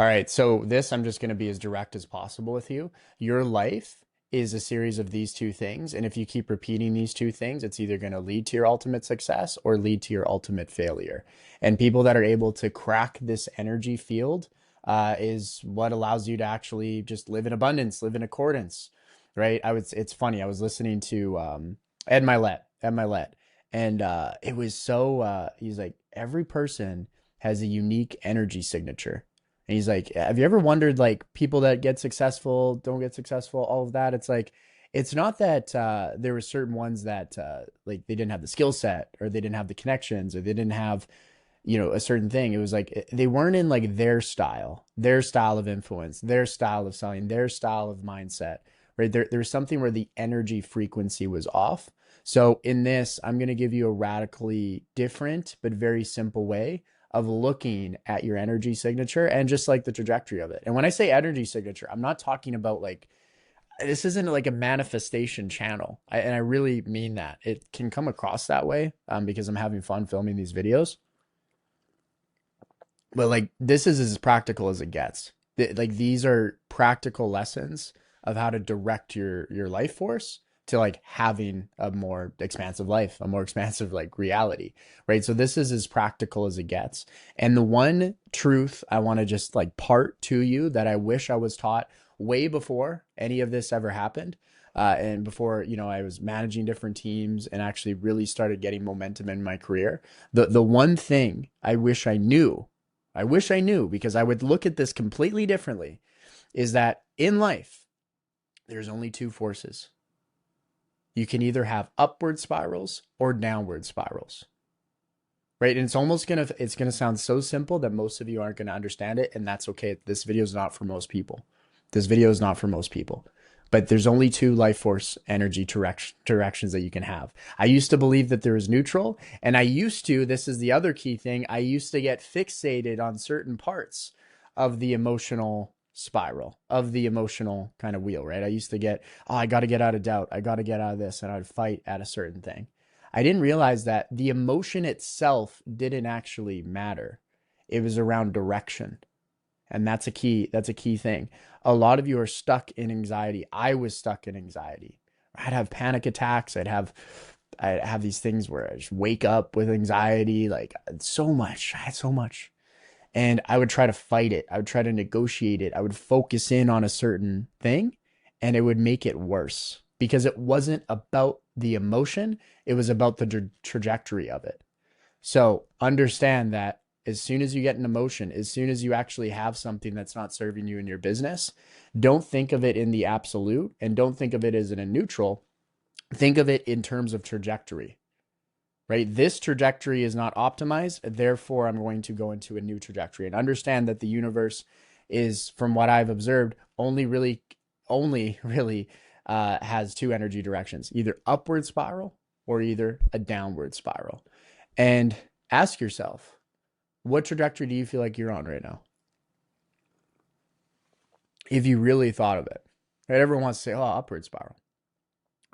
All right, so this I'm just going to be as direct as possible with you. Your life is a series of these two things, and if you keep repeating these two things, it's either going to lead to your ultimate success or lead to your ultimate failure. And people that are able to crack this energy field is what allows you to actually just live in abundance, live in accordance, right? It's funny. I was listening to Ed Milet, and it was so. He's like, every person has a unique energy signature. And he's like, have you ever wondered, like, people that get successful, don't get successful, all of that? It's like, it's not that there were certain ones that like they didn't have the skill set or they didn't have the connections or they didn't have, a certain thing. It was like they weren't in like their style of influence, their style of selling, their style of mindset, right? There was something where the energy frequency was off. So in this, I'm going to give you a radically different but very simple way of looking at your energy signature and just like the trajectory of it. And when I say energy signature, I'm not talking about like this isn't like a manifestation channel. And I really mean that. It can come across that way because I'm having fun filming these videos. But like this is as practical as it gets. Like these are practical lessons of how to direct your life force to like having a more expansive life, a more expansive like reality, right? So this is as practical as it gets. And the one truth I want to just like part to you that I wish I was taught way before any of this ever happened, and before I was managing different teams and actually really started getting momentum in my career. The one thing I wish I knew because I would look at this completely differently, is that in life, there's only two forces. You can either have upward spirals or downward spirals, right? And it's gonna sound so simple that most of you aren't gonna understand it, and that's okay. This video is not for most people. This video is not for most people. But there's only two life force energy directions that you can have. I used to believe that there was neutral, and this is the other key thing, I used to get fixated on certain parts of the emotional spiral, of the emotional kind of wheel, right? I used to get, oh, I got to get out of doubt. I got to get out of this. And I'd fight at a certain thing. I didn't realize that the emotion itself didn't actually matter. It was around direction. And that's a key thing. A lot of you are stuck in anxiety. I was stuck in anxiety. I'd have panic attacks. I'd have these things where I just wake up with anxiety, like so much. I had so much. And I would try to fight it. I would try to negotiate it. I would focus in on a certain thing and it would make it worse because it wasn't about the emotion. It was about the trajectory of it. So understand that as soon as you get an emotion, as soon as you actually have something that's not serving you in your business, don't think of it in the absolute and don't think of it as in a neutral. Think of it in terms of trajectory, right? This trajectory is not optimized. Therefore, I'm going to go into a new trajectory and understand that the universe is, from what I've observed, only really has two energy directions, either upward spiral or either a downward spiral. And ask yourself, what trajectory do you feel like you're on right now? If you really thought of it, right? Everyone wants to say, oh, upward spiral,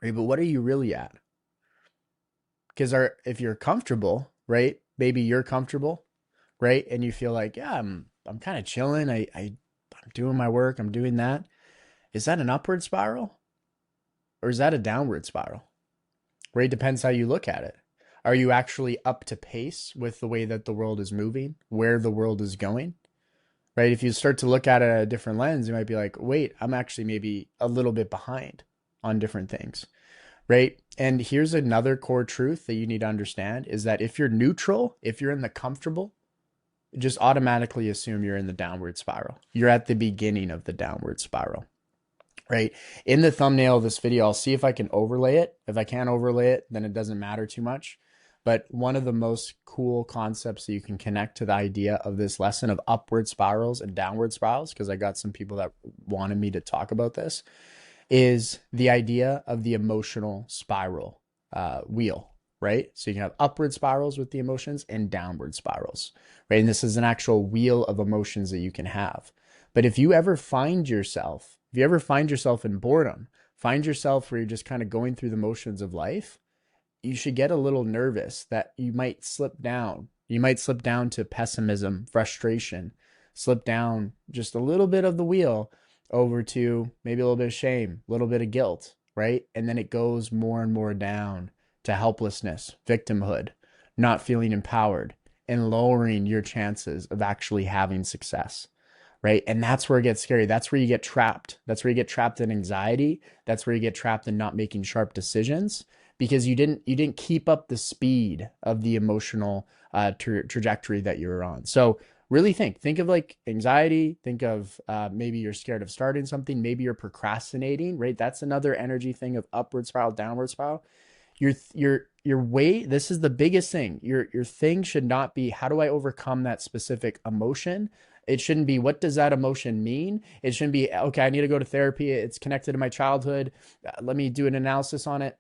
right? But what are you really at? Because if you're comfortable, right? Maybe you're comfortable, right? And you feel like, yeah, I'm kind of chilling. I'm doing my work. I'm doing that. Is that an upward spiral or is that a downward spiral? Right? It depends how you look at it. Are you actually up to pace with the way that the world is moving, where the world is going? Right? If you start to look at it at a different lens, you might be like, wait, I'm actually maybe a little bit behind on different things, right? And here's another core truth that you need to understand is that if you're neutral, if you're in the comfortable, just automatically assume you're in the downward spiral. You're at the beginning of the downward spiral, right? In the thumbnail of this video, I'll see if I can overlay it. If I can't overlay it, then it doesn't matter too much. But one of the most cool concepts that you can connect to the idea of this lesson of upward spirals and downward spirals, because I got some people that wanted me to talk about this, is the idea of the emotional spiral wheel, right? So you can have upward spirals with the emotions and downward spirals, right? And this is an actual wheel of emotions that you can have. But if you ever find yourself in boredom, find yourself where you're just kind of going through the motions of life, you should get a little nervous that you might slip down. You might slip down to pessimism, frustration, slip down just a little bit of the wheel over to maybe a little bit of shame, a little bit of guilt, right? And then it goes more and more down to helplessness, victimhood, not feeling empowered, and lowering your chances of actually having success, right? And that's where it gets scary. That's where you get trapped. That's where you get trapped in anxiety. That's where you get trapped in not making sharp decisions because you didn't keep up the speed of the emotional trajectory that you were on. So really think of like anxiety. Think of maybe you're scared of starting something. Maybe you're procrastinating, right? That's another energy thing of upward spiral, downward spiral. Your weight, this is the biggest thing. Your thing should not be how do I overcome that specific emotion? It shouldn't be what does that emotion mean? It shouldn't be okay, I need to go to therapy. It's connected to my childhood. Let me do an analysis on it.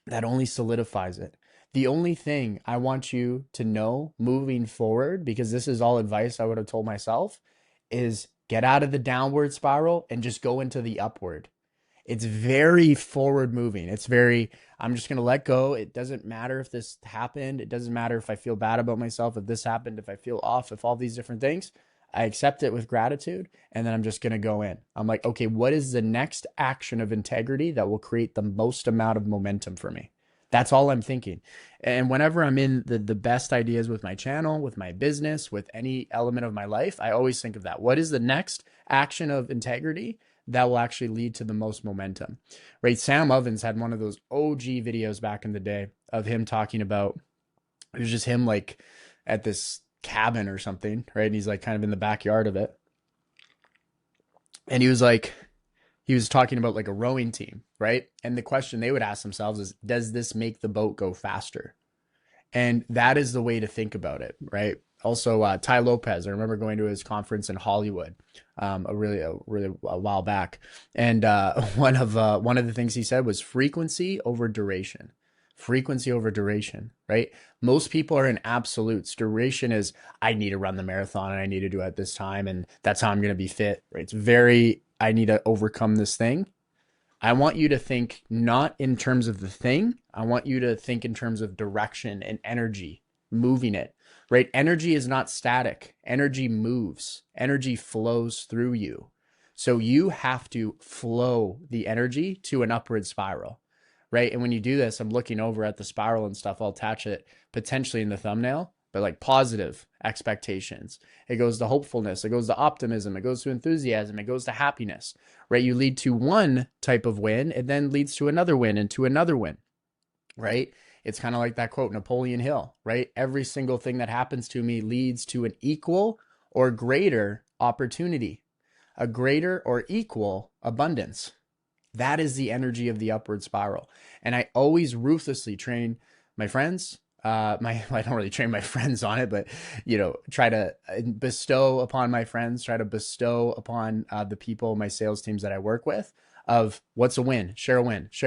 That only solidifies it. The only thing I want you to know moving forward, because this is all advice I would have told myself, is get out of the downward spiral and just go into the upward. It's very forward moving. It's very, I'm just going to let go. It doesn't matter if this happened. It doesn't matter if I feel bad about myself, if this happened, if I feel off, if all these different things. I accept it with gratitude. And then I'm just going to go in. I'm like, okay, what is the next action of integrity that will create the most amount of momentum for me? That's all I'm thinking. And whenever I'm in the best ideas with my channel, with my business, with any element of my life, I always think of that. What is the next action of integrity that will actually lead to the most momentum, right? Sam Ovens had one of those OG videos back in the day of him talking about, it was just him like at this cabin or something, right? And he's like kind of in the backyard of it. And he was like, he was talking about like a rowing team, right? And the question they would ask themselves is, does this make the boat go faster? And that is the way to think about it, right? Also, Tai Lopez, I remember going to his conference in Hollywood a while back. And one of the things he said was frequency over duration. Frequency over duration, right? Most people are in absolutes. Duration is, I need to run the marathon and I need to do it at this time. And that's how I'm going to be fit, right? It's very, I need to overcome this thing. I want you to think not in terms of the thing. I want you to think in terms of direction and energy, moving it, right? Energy is not static. Energy moves. Energy flows through you. So you have to flow the energy to an upward spiral, right? And when you do this, I'm looking over at the spiral and stuff. I'll attach it potentially in the thumbnail, but like positive expectations. It goes to hopefulness. It goes to optimism. It goes to enthusiasm. It goes to happiness, right? You lead to one type of win, it then leads to another win and to another win, right? It's kind of like that quote, Napoleon Hill, right? Every single thing that happens to me leads to an equal or greater opportunity, a greater or equal abundance. That is the energy of the upward spiral. And I always ruthlessly train my friends. I don't really train my friends on it, but, try to bestow upon my friends, try to bestow upon the people, my sales teams that I work with of what's a win, share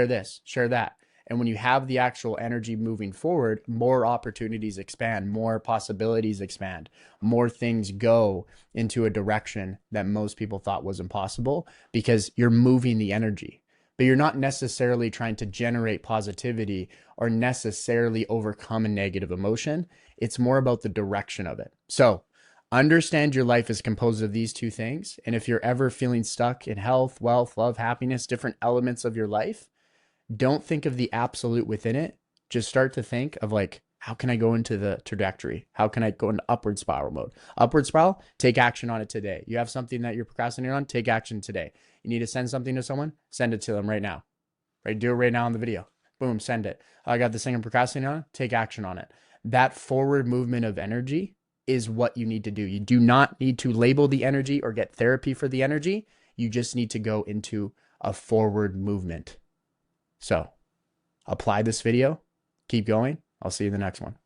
this, share that. And when you have the actual energy moving forward, more opportunities expand, more possibilities expand, more things go into a direction that most people thought was impossible because you're moving the energy. But you're not necessarily trying to generate positivity or necessarily overcome a negative emotion. It's more about the direction of it. So understand your life is composed of these two things. And if you're ever feeling stuck in health, wealth, love, happiness, different elements of your life, don't think of the absolute within it. Just start to think of like, how can I go into the trajectory? How can I go into upward spiral mode? Upward spiral, take action on it today. You have something that you're procrastinating on, take action today. You need to send something to someone, send it to them right now. Right? Do it right now in the video. Boom, send it. I got this thing I'm procrastinating on, take action on it. That forward movement of energy is what you need to do. You do not need to label the energy or get therapy for the energy. You just need to go into a forward movement. So apply this video, keep going. I'll see you in the next one.